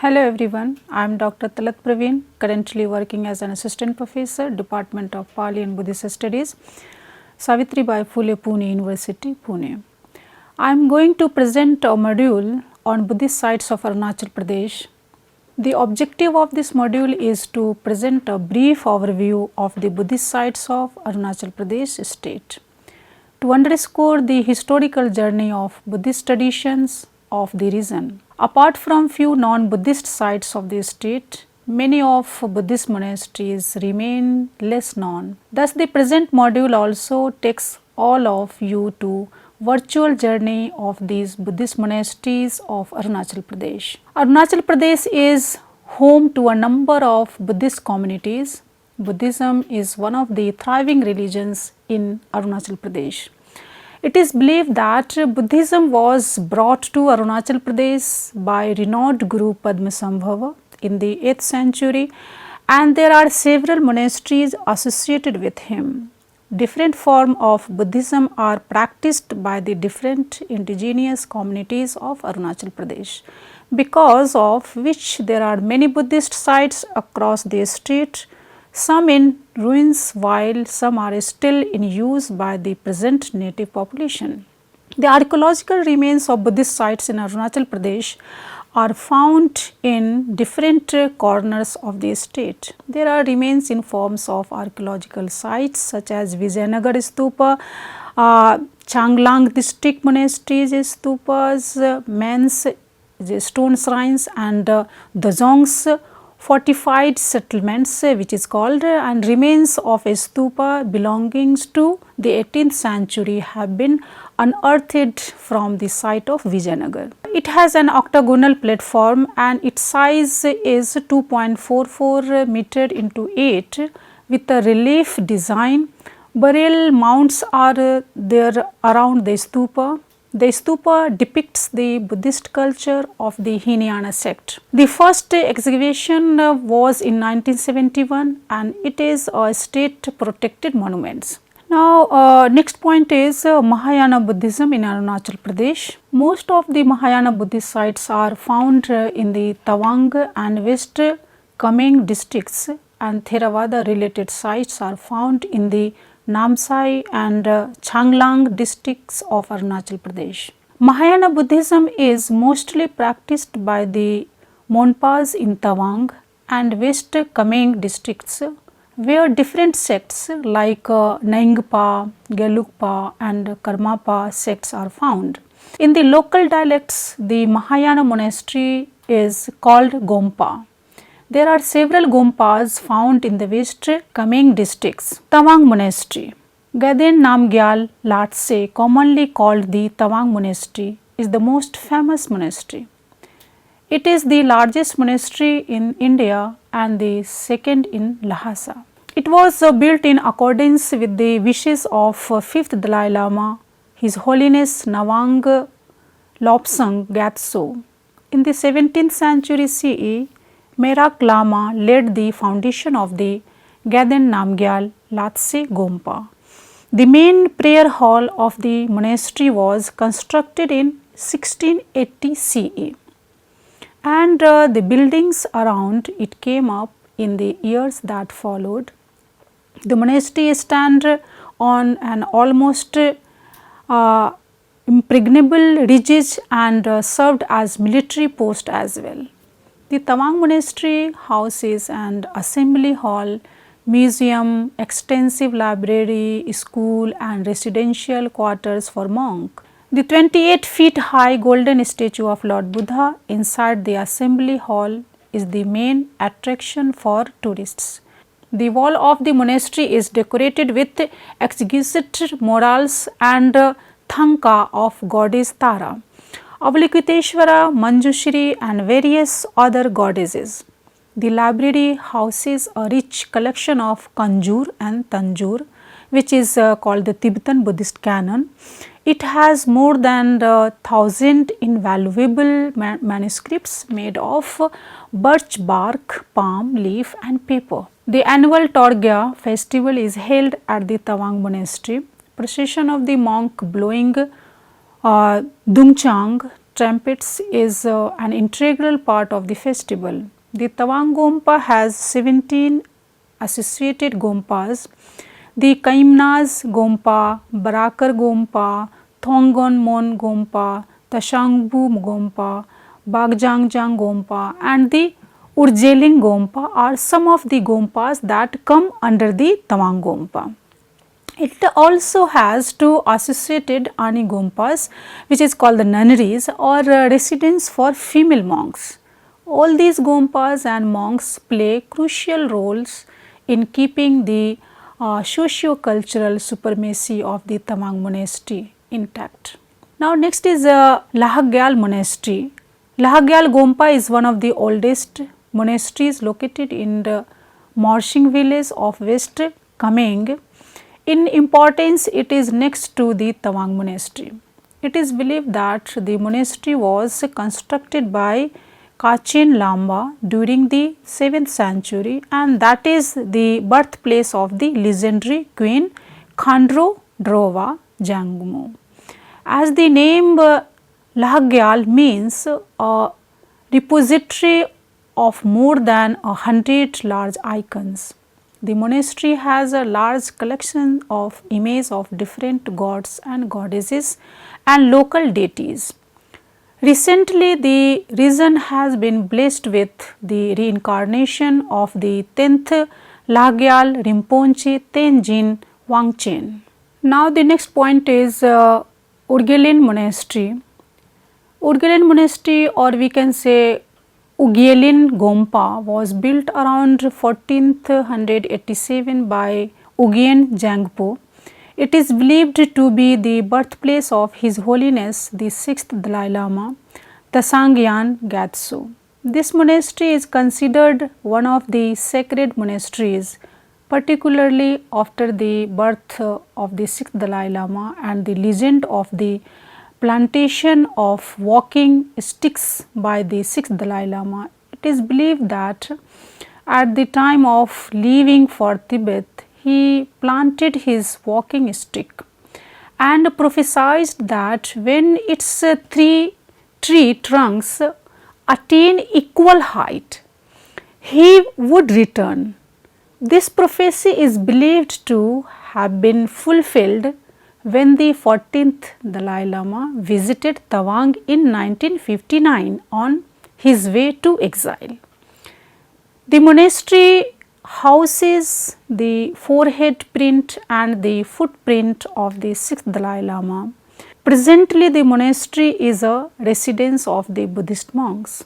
Hello everyone, I am Dr. Talat Praveen, currently working as an assistant professor, Department of Pali and Buddhist Studies, Savitribai Phule Pune University, Pune. I am going to present a module on Buddhist sites of Arunachal Pradesh. The objective of this module is to present a brief overview of the Buddhist sites of Arunachal Pradesh state, to underscore the historical journey of Buddhist traditions of the region. Apart from few non-Buddhist sites of the state, many of Buddhist monasteries remain less known. Thus, the present module also takes all of you to virtual journey of these Buddhist monasteries of Arunachal Pradesh. Arunachal Pradesh is home to a number of Buddhist communities. Buddhism is one of the thriving religions in Arunachal Pradesh. It is believed that Buddhism was brought to Arunachal Pradesh by renowned Guru Padmasambhava in the 8th century, and there are several monasteries associated with him. Different forms of Buddhism are practiced by the different indigenous communities of Arunachal Pradesh, because of which there are many Buddhist sites across the state, some in ruins while some are still in use by the present native population. The archaeological remains of Buddhist sites in Arunachal Pradesh are found in different corners of the state. There are remains in forms of archaeological sites such as Vijayanagar Stupa, Changlang district monasteries stupas, Mens stone shrines, and Dozong's fortified settlements which is called, and remains of a stupa belonging to the 18th century have been unearthed from the site of Vijayanagar. It has an octagonal platform and its size is 2.44 meter into 8 with a relief design. Burial mounds are there around the stupa. The stupa depicts the Buddhist culture of the Hinayana sect. The first excavation was in 1971 and it is a state protected monument. Now, next point is Mahayana Buddhism in Arunachal Pradesh. Most of the Mahayana Buddhist sites are found in the Tawang and West Kameng districts, and Theravada related sites are found in the Namsai and Changlang districts of Arunachal Pradesh. Mahayana Buddhism is mostly practiced by the Monpas in Tawang and West Kameng districts, where different sects like Naingpa, Gelugpa and Karmapa sects are found. In the local dialects, the Mahayana monastery is called Gompa. There are several Gompas found in the West Kameng districts. Tawang Monastery. Gaden Namgyal Latse, commonly called the Tawang Monastery, is the most famous monastery. It is the largest monastery in India and the second in Lhasa. It was built in accordance with the wishes of 5th Dalai Lama, His Holiness Nawang Lobsang Gyatso. In the 17th century CE, Merak Lama led the foundation of the Gaden Namgyal Latse Gompa. The main prayer hall of the monastery was constructed in 1680 CE, and the buildings around it came up in the years that followed. The monastery stands on an almost impregnable ridge and served as military post as well. The Tawang Monastery houses an assembly hall, museum, extensive library, school and residential quarters for monks. The 28 feet high golden statue of Lord Buddha inside the assembly hall is the main attraction for tourists. The wall of the monastery is decorated with exquisite murals and thanka of goddess Tara, Avalokiteshvara, Manjushri and various other goddesses. The library houses a rich collection of Kanjur and Tanjur, which is called the Tibetan Buddhist canon. It has more than 1,000 invaluable manuscripts made of birch bark, palm leaf and paper. The annual Torgya festival is held at the Tawang Monastery. Procession of the monk blowing Dungchang trumpets is an integral part of the festival. The Tawang Gompa has 17 associated Gompas. The Kaimnas Gompa, Barakar Gompa, Thongon Mon Gompa, Tashangbu Gompa, Bagjangjang Gompa and the Urjeling Gompa are some of the Gompas that come under the Tawang Gompa. It also has two associated Ani Gompas, which is called the nunneries or residence for female monks. All these Gompas and monks play crucial roles in keeping the socio-cultural supremacy of the Tawang monastery intact. Now next is Lahagyal monastery. Lahagyal Gompa is one of the oldest monasteries located in the Morsing village of West Kameng. In importance, it is next to the Tawang monastery. It is believed that the monastery was constructed by Kachin Lamba during the 7th century and that is the birthplace of the legendary queen Khandro Drova Jangmo. As the name Lahagyal means a repository of more than 100 large icons. The monastery has a large collection of images of different gods and goddesses and local deities. Recently, the region has been blessed with the reincarnation of the 10th Lahagyal Rinpoche Tenzin Wangchen. Now, the next point is Urgelen Monastery. Urgelen Monastery, or we can say Ugyelin Gompa, was built around 1487 by Ugyen Jangpo. It is believed to be the birthplace of His Holiness the 6th Dalai Lama, Tasangyan Gyatso. This monastery is considered one of the sacred monasteries, particularly after the birth of the 6th Dalai Lama and the legend of the plantation of walking sticks by the 6th Dalai Lama. It is believed that at the time of leaving for Tibet, he planted his walking stick and prophesied that when its three tree trunks attain equal height, he would return. This prophecy is believed to have been fulfilled when the 14th Dalai Lama visited Tawang in 1959 on his way to exile. The monastery houses the forehead print and the footprint of the 6th Dalai Lama. Presently, the monastery is a residence of the Buddhist monks.